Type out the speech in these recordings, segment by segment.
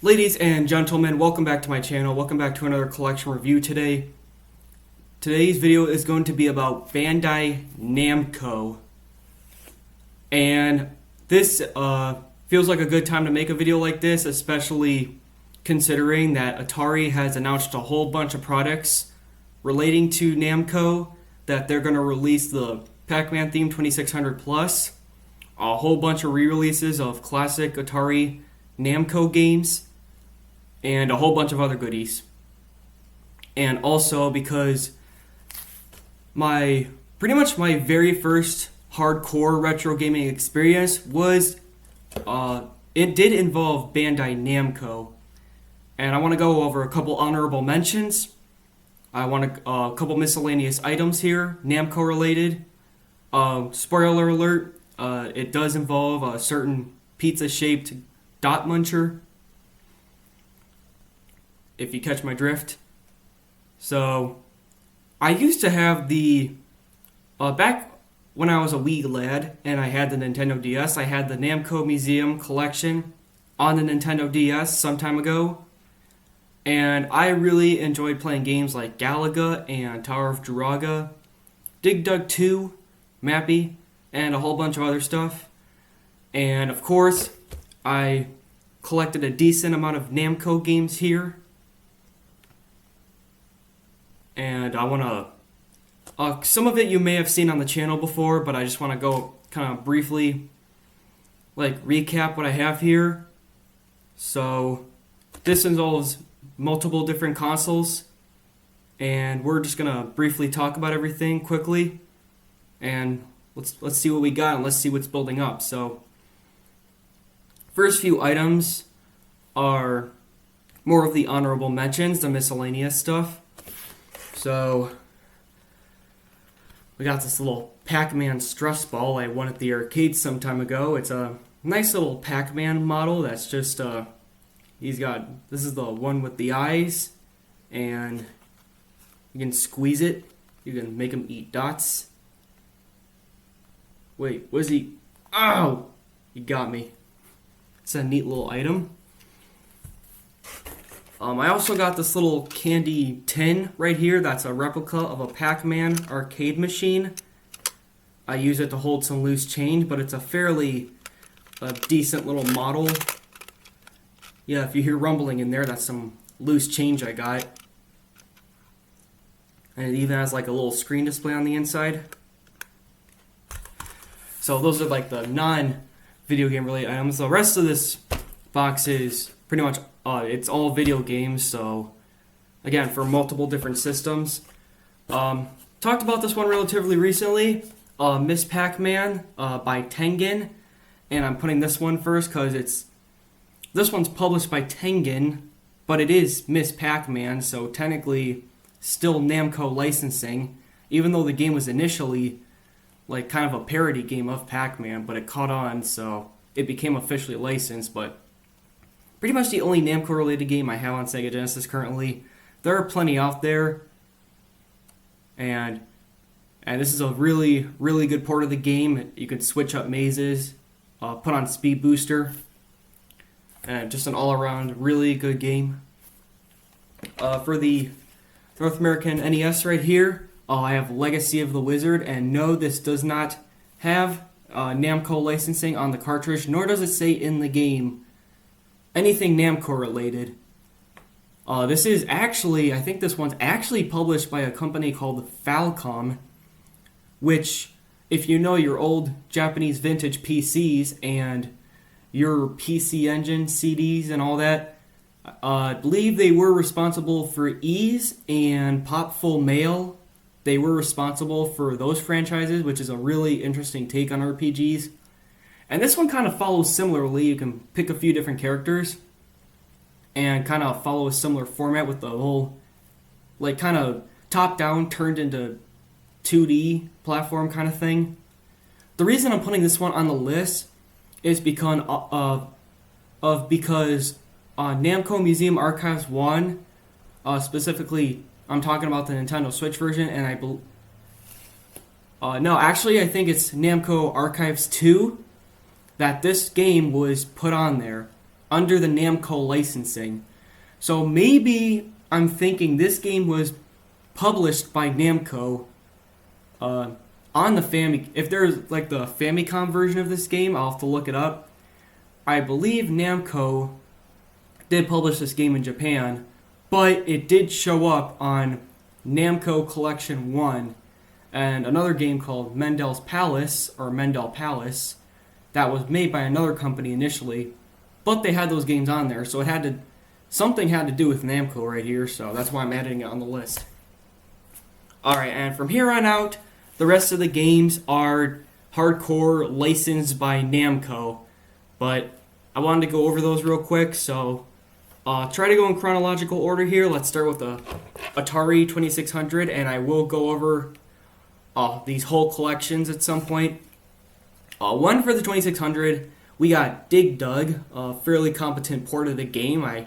Ladies and gentlemen, welcome back to my channel. Welcome back to another collection review today. Today's video is going to be about Bandai Namco. And this feels like a good time to make a video like this, especially considering that Atari has announced a whole bunch of products relating to Namco, that they're going to release the PacMan theme 2600 Plus, a whole bunch of re-releases of classic Atari Namco games, and a whole bunch of other goodies. And also because pretty much my very first hardcore retro gaming experience was, it did involve Bandai Namco. And I want to go over a couple honorable mentions. I want a couple miscellaneous items here, Namco related. Spoiler alert, it does involve a certain pizza-shaped dot muncher, if you catch my drift. So, I used to have back when I was a wee lad and I had the Nintendo DS, I had the Namco Museum collection on the Nintendo DS some time ago. And I really enjoyed playing games like Galaga and Tower of Galaga, Dig Dug 2, Mappy, and a whole bunch of other stuff. And of course, I collected a decent amount of Namco games here. And I want to, some of it you may have seen on the channel before, but I just want to go kind of briefly, recap what I have here. So, this involves multiple different consoles, and we're just going to briefly talk about everything quickly, and let's see what we got, and let's see what's building up. So, first few items are more of the honorable mentions, the miscellaneous stuff. So, we got this little Pac-Man stress ball I won at the arcade some time ago. It's a nice little Pac-Man model that's just, this is the one with the eyes, and you can squeeze it. You can make him eat dots. Wait, was he? Ow! He got me. It's a neat little item. I also got this little candy tin right here. That's a replica of a Pac-Man arcade machine. I use it to hold some loose change, but it's a fairly decent little model. Yeah, if you hear rumbling in there, that's some loose change I got. And it even has like a little screen display on the inside. So those are like the non-video game related items. The rest of this box is pretty much it's all video games, so again, for multiple different systems. Talked about this one relatively recently, Miss Pac-Man by Tengen, and I'm putting this one first because this one's published by Tengen, but it is Miss Pac-Man, so technically still Namco licensing, even though the game was initially like kind of a parody game of Pac-Man, but it caught on, so it became officially licensed. But pretty much the only Namco-related game I have on Sega Genesis currently. There are plenty out there, and this is a really, really good port of the game. You can switch up mazes, put on speed booster, and just an all-around really good game. For the North American NES right here, I have Legacy of the Wizard, and no, this does not have Namco licensing on the cartridge, nor does it say in the game anything Namco related. This is actually, I think this one's actually published by a company called Famcom, which, if you know your old Japanese vintage PCs and your PC Engine CDs and all that, I believe they were responsible for Ease and Pop Full Mail. They were responsible for those franchises, which is a really interesting take on RPGs. And this one kind of follows similarly. You can pick a few different characters and kind of follow a similar format with the whole, kind of top-down turned into 2D platform kind of thing. The reason I'm putting this one on the list is because Namco Museum Archives 1, specifically, I'm talking about the Nintendo Switch version, and I think it's Namco Archives 2, that this game was put on there under the Namco licensing. So maybe I'm thinking this game was published by Namco on the Famicom. If there's like the Famicom version of this game, I'll have to look it up. I believe Namco did publish this game in Japan, but it did show up on Namco Collection 1 and another game called Mendel Palace that was made by another company initially, but they had those games on there, so something had to do with Namco right here, so that's why I'm adding it on the list. Alright, and from here on out, the rest of the games are hardcore licensed by Namco, but I wanted to go over those real quick, so try to go in chronological order here. Let's start with the Atari 2600, and I will go over these whole collections at some point. One for the 2600, we got Dig Dug, a fairly competent port of the game.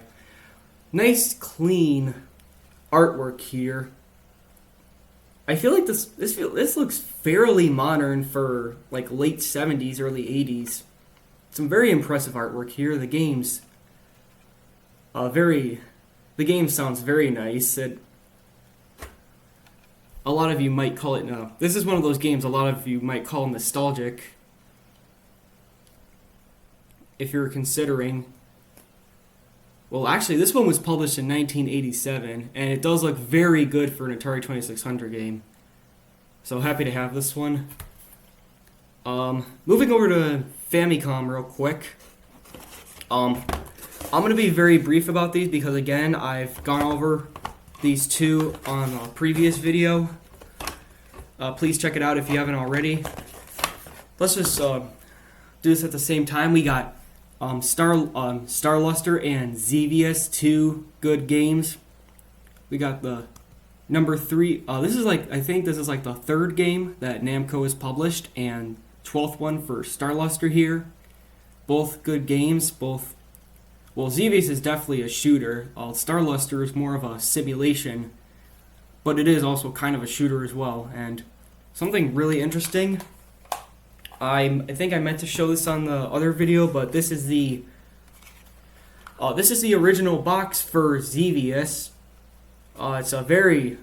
Nice, clean artwork here. I feel like this looks fairly modern for like late 70s, early 80s. Some very impressive artwork here. The game sounds very nice. A lot of you might call it this is one of those games a lot of you might call nostalgic. If you're considering, well, actually, this one was published in 1987, and it does look very good for an Atari 2600 game. So happy to have this one. Moving over to Famicom real quick. I'm going to be very brief about these because, again, I've gone over these two on a previous video. Please check it out if you haven't already. Let's just do this at the same time. We got Starluster and Zeius, two good games. We got the number 3. I think this is like the third game that Namco has published, and 12th one for Starluster here. Both good games. Well, Zeius is definitely a shooter. Starluster is more of a simulation, but it is also kind of a shooter as well. And something really interesting. I think I meant to show this on the other video, but this is the original box for Zeius. It's a very,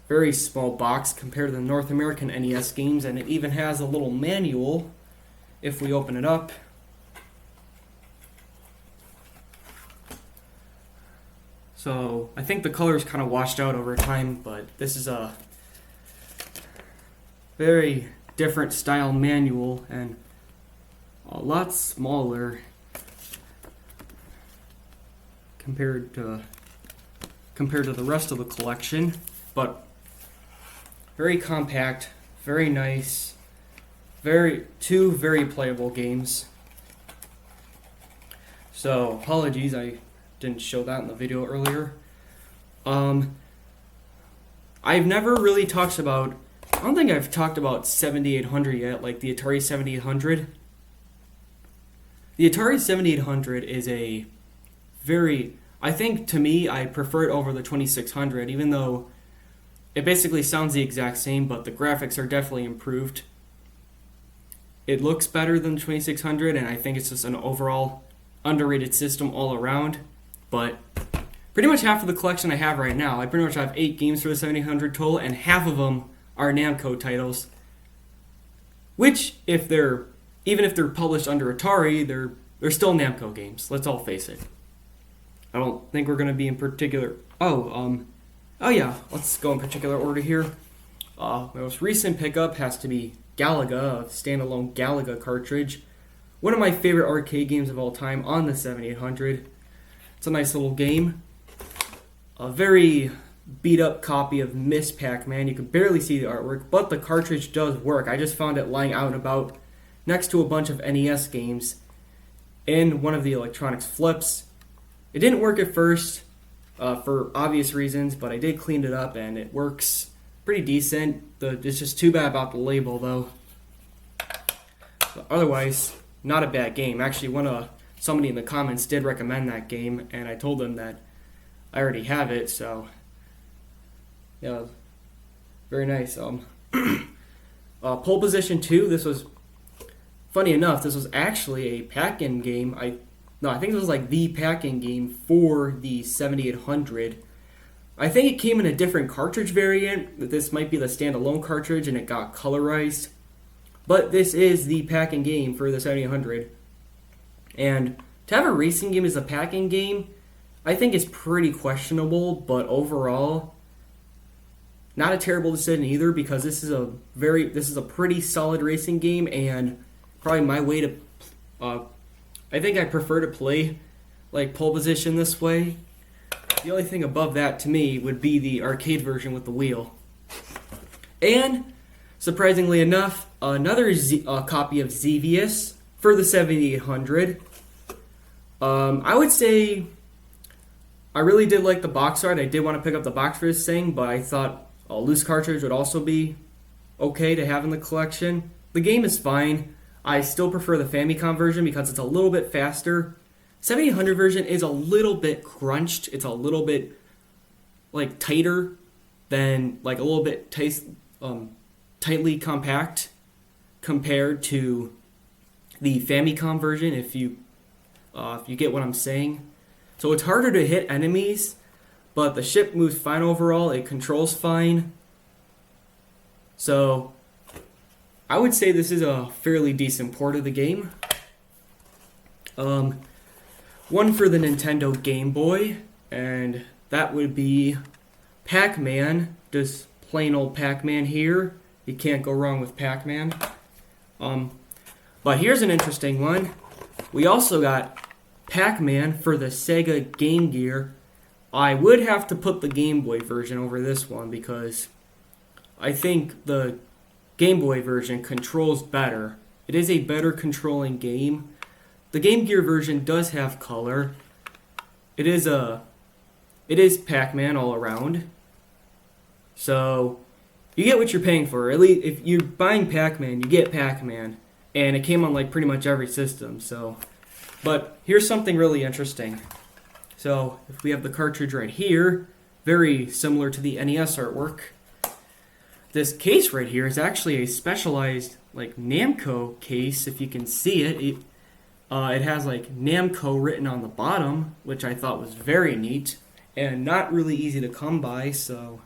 very small box compared to the North American NES games, and it even has a little manual if we open it up. So I think the colors kind of washed out over time, but this is a very different style manual and a lot smaller compared to the rest of the collection, but very compact, very nice, two very playable games. So apologies, I didn't show that in the video earlier. I've never really talked about, I don't think I've talked about 7800 yet, like the Atari 7800. The Atari 7800 is a very, I think to me, I prefer it over the 2600, even though it basically sounds the exact same, but the graphics are definitely improved. It looks better than the 2600, and I think it's just an overall underrated system all around. But pretty much half of the collection I have right now, I pretty much have 8 games for the 7800 total, and half of them are Namco titles. Which, even if they're published under Atari, they're still Namco games. Let's all face it. I don't think we're going to be in particular. Let's go in particular order here. My most recent pickup has to be Galaga, a standalone Galaga cartridge. One of my favorite arcade games of all time on the 7800. It's a nice little game. A very beat up copy of Miss Pac-Man. You can barely see the artwork, but the cartridge does work. I just found it lying out and about next to a bunch of NES games in one of the electronics flips. It didn't work at first for obvious reasons, but I did clean it up and it works pretty decent. It's just too bad about the label though. But otherwise, not a bad game. Actually, somebody in the comments did recommend that game, and I told them that I already have it, so yeah, very nice. Pole Position 2, this was, funny enough, this was actually a pack-in game. No, I think this was like the packing game for the 7800. I think it came in a different cartridge variant. This might be the standalone cartridge and it got colorized. But this is the packing game for the 7800. And to have a racing game as a packing game, I think is pretty questionable, but overall, not a terrible decision either, because this is a pretty solid racing game, and probably my way to I think I prefer to play like pole position this way. The only thing above that to me would be the arcade version with the wheel. And surprisingly enough, another copy of Zeius for the 7800. I would say I really did like the box art. I did want to pick up the box for this thing, but I thought a loose cartridge would also be okay to have in the collection. The game is fine. I still prefer the Famicom version because it's a little bit faster. 7800 version is a little bit crunched. It's a little bit like tighter than like a little bit tightly compact compared to the Famicom version. If you get what I'm saying. So it's harder to hit enemies, but the ship moves fine overall. It controls fine. So I would say this is a fairly decent port of the game. One for the Nintendo Game Boy, and that would be Pac-Man. Just plain old Pac-Man here. You can't go wrong with Pac-Man. But here's an interesting one. We also got Pac-Man for the Sega Game Gear. I would have to put the Game Boy version over this one because I think the Game Boy version controls better. It is a better controlling game. The Game Gear version does have color. It is Pac-Man all around. So you get what you're paying for. At least if you're buying Pac-Man, you get Pac-Man, and it came on like pretty much every system. So, but here's something really interesting. So if we have the cartridge right here, very similar to the NES artwork. This case right here is actually a specialized like Namco case. If you can see it, it has like Namco written on the bottom, which I thought was very neat and not really easy to come by. So,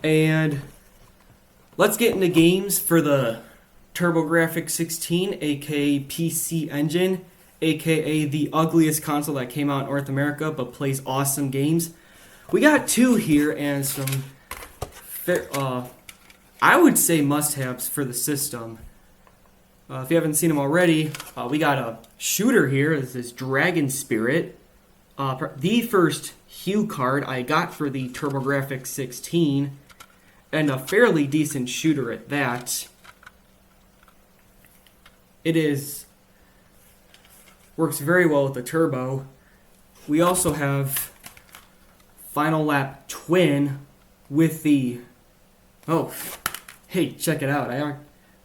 and let's get into games for the Turbografx-16, aka PC Engine, aka the ugliest console that came out in North America but plays awesome games. We got two here and some I would say must-haves for the system. If you haven't seen them already, we got a shooter here. This is Dragon Spirit. The first Hue card I got for the Turbografx-16, and a fairly decent shooter at that. Works very well with the turbo. We also have Final Lap Twin with the... Oh, hey, check it out.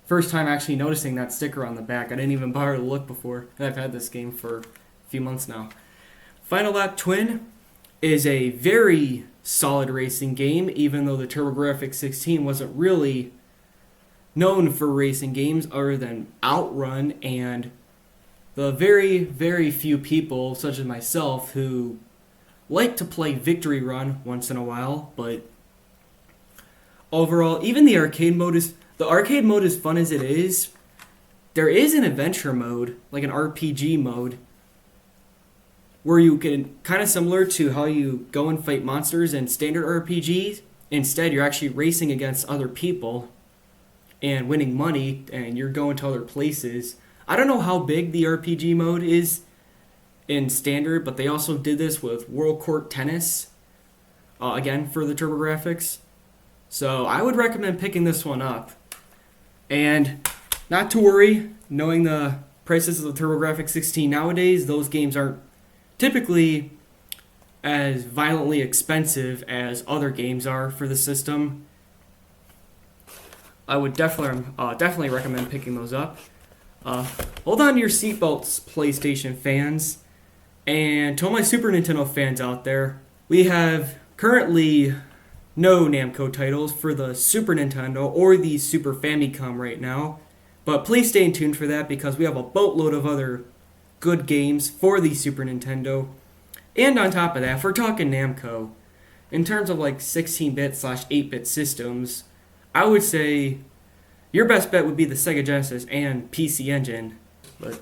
First time actually noticing that sticker on the back. I didn't even bother to look before. I've had this game for a few months now. Final Lap Twin is a very solid racing game, even though the Turbografx-16 wasn't really known for racing games other than Outrun and the very, very few people, such as myself, who like to play Victory Run once in a while, but overall, even the arcade mode is fun as it is. There is an adventure mode, like an RPG mode, where you can, kind of similar to how you go and fight monsters in standard RPGs. Instead, you're actually racing against other people and winning money, and you're going to other places. I don't know how big the RPG mode is in standard, but they also did this with World Court Tennis, again, for the Turbografx. So I would recommend picking this one up. And not to worry, knowing the prices of the Turbografx-16 nowadays, those games aren't typically as violently expensive as other games are for the system. I would definitely recommend picking those up. Hold on to your seatbelts, PlayStation fans. And to all my Super Nintendo fans out there, we have currently no Namco titles for the Super Nintendo or the Super Famicom right now. But please stay tuned for that because we have a boatload of other good games for the Super Nintendo. And on top of that, if we're talking Namco, in terms of like 16-bit slash 8-bit systems, I would say your best bet would be the Sega Genesis and PC Engine. But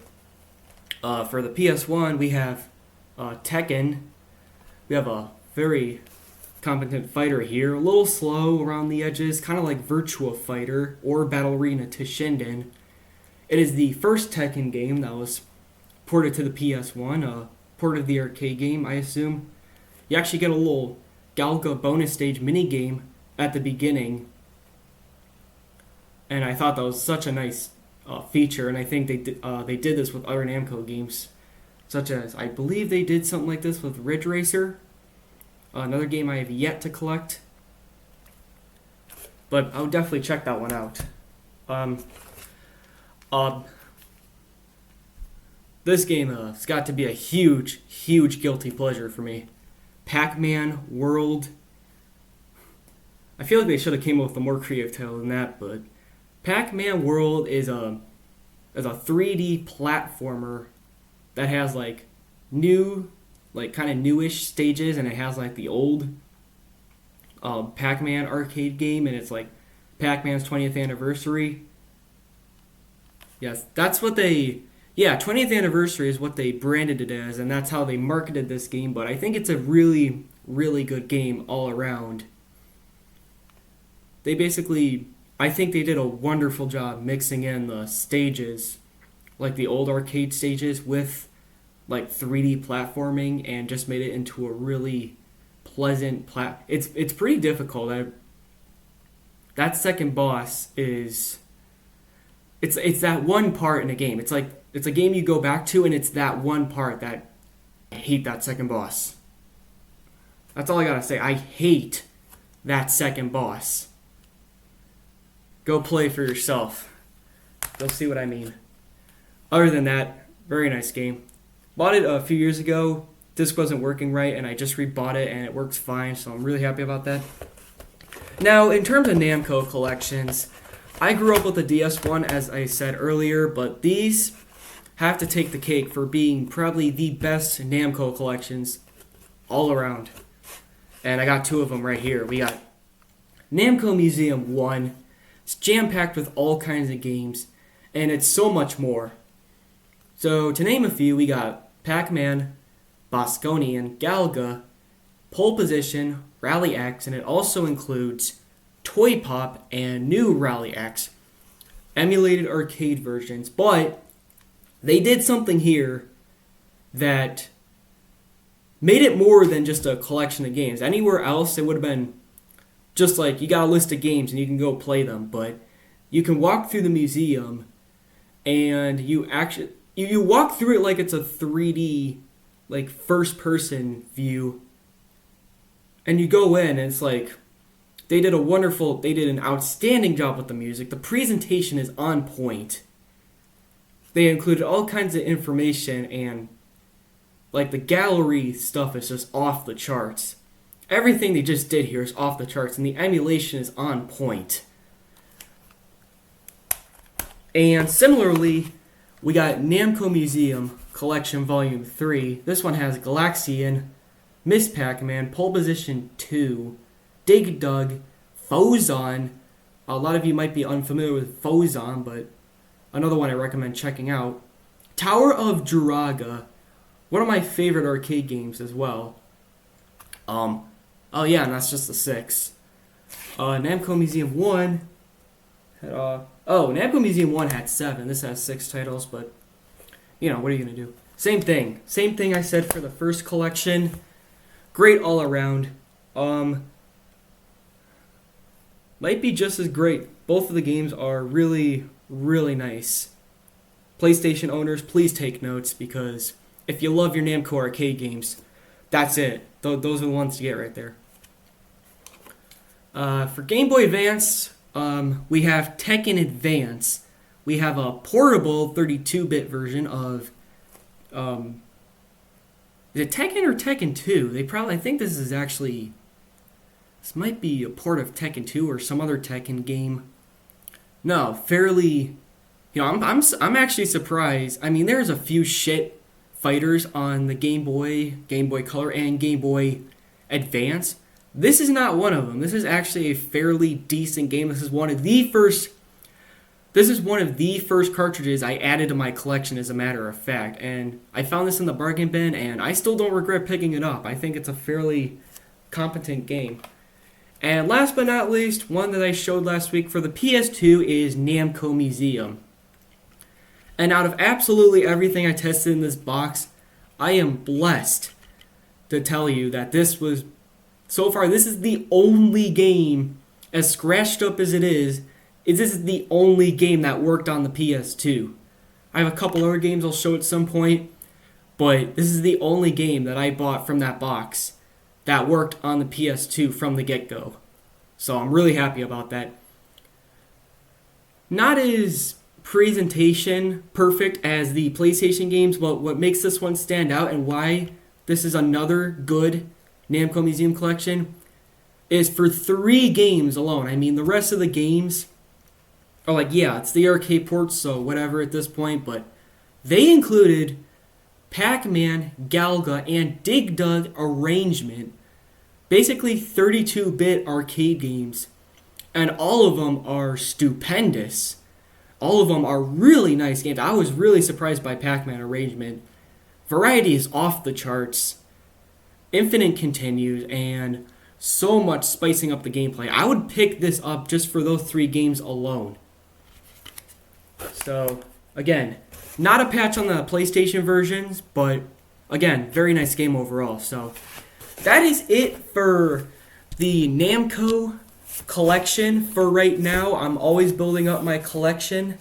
for the PS1, we have Tekken. We have a very competent fighter here, a little slow around the edges, kind of like Virtua Fighter or Battle Arena Toshinden. It is the first Tekken game that was ported to the PS1, ported the arcade game, I assume. You actually get a little Galaga bonus stage minigame at the beginning, and I thought that was such a nice feature, and I think they did this with other Namco games, such as, I believe they did something like this with Ridge Racer, another game I have yet to collect, but I would definitely check that one out. This game has got to be a huge, huge guilty pleasure for me. PacMan World. I feel like they should have came up with a more creative title than that, but PacMan World is a 3D platformer that has like new, like kind of newish stages, and it has like the old Pac-Man arcade game, and it's like Pac-Man's 20th anniversary. Yes, that's what they... Yeah, 20th anniversary is what they branded it as, and that's how they marketed this game, but I think it's a really, really good game all around. They basically... I think they did a wonderful job mixing in the stages, like the old arcade stages, with like 3D platforming, and just made it into a really pleasant It's pretty difficult. That second boss is... It's that one part in a game. It's like it's a game you go back to, and it's that one part that I hate that second boss. That's all I gotta say. I hate that second boss. Go play for yourself. You'll see what I mean. Other than that, very nice game. Bought it a few years ago. Disc wasn't working right, and I just rebought it, and it works fine, so I'm really happy about that. Now, in terms of Namco collections, I grew up with the DS1, as I said earlier, but these have to take the cake for being probably the best Namco collections all around. And I got two of them right here. We got Namco Museum 1. It's jam-packed with all kinds of games, and it's so much more. So, to name a few, we got Pac-Man, Bosconian, Galaga, Pole Position, Rally X, and it also includes Toy Pop and new Rally X, emulated arcade versions, but they did something here that made it more than just a collection of games. Anywhere else, it would have been just like you got a list of games and you can go play them, but you can walk through the museum and you walk through it like it's a 3D, like first-person view, and you go in and it's like they did an outstanding job with the music. The presentation is on point. They included all kinds of information, and like the gallery stuff is just off the charts. Everything they just did here is off the charts, and the emulation is on point. And similarly, we got Namco Museum Collection Volume 3. This one has Galaxian, Miss Pac-Man, Pole Position 2, Dig Dug, Fozon. A lot of you might be unfamiliar with Fozon, but another one I recommend checking out. Tower of Galaga, one of my favorite arcade games as well. Oh yeah, and that's just the 6. Namco Museum 1 had Namco Museum 1 had 7. This has 6 titles, but you know, what are you gonna do? Same thing I said for the first collection. Great all around. Might be just as great. Both of the games are really, really nice. PlayStation owners, please take notes, because if you love your Namco arcade games, that's it. Those are the ones to get right there. For Game Boy Advance, we have Tekken Advance. We have a portable 32-bit version of... is it Tekken or Tekken 2? I think this is actually... This might be a port of Tekken 2 or some other Tekken game. No, Fairly I'm actually surprised. I mean, there's a few shit fighters on the Game Boy, Game Boy Color, and Game Boy Advance. This is not one of them. This is actually a fairly decent game. This is one of the first cartridges I added to my collection, as a matter of fact. And I found this in the bargain bin, and I still don't regret picking it up. I think it's a fairly competent game. And last but not least, one that I showed last week for the PS2 is Namco Museum. And out of absolutely everything I tested in this box, I am blessed to tell you that this is the only game, as scratched up as it is this is the only game that worked on the PS2. I have a couple other games I'll show at some point, but this is the only game that I bought from that box that worked on the PS2 from the get-go. So I'm really happy about that. Not as presentation perfect as the PlayStation games, but what makes this one stand out and why this is another good Namco Museum collection is for 3 games alone. I mean, the rest of the games are like, yeah, it's the arcade ports, so whatever at this point, but they included PacMan, Galaga, and Dig Dug Arrangement. Basically 32-bit arcade games, and all of them are stupendous. All of them are really nice games. I was really surprised by PacMan Arrangement. Variety is off the charts. Infinite continues, and so much spicing up the gameplay. I would pick this up just for those 3 games alone. So, again, not a patch on the PlayStation versions, but, again, very nice game overall. So, that is it for the Namco collection for right now. I'm always building up my collection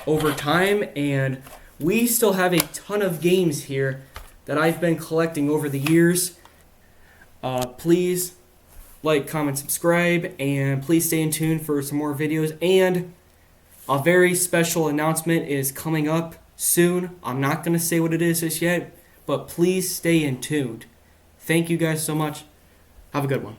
over time, and we still have a ton of games here that I've been collecting over the years. Please like, comment, subscribe, and please stay in tune for some more videos. And a very special announcement is coming up soon. I'm not going to say what it is just yet, but please stay in tuned. Thank you guys so much. Have a good one.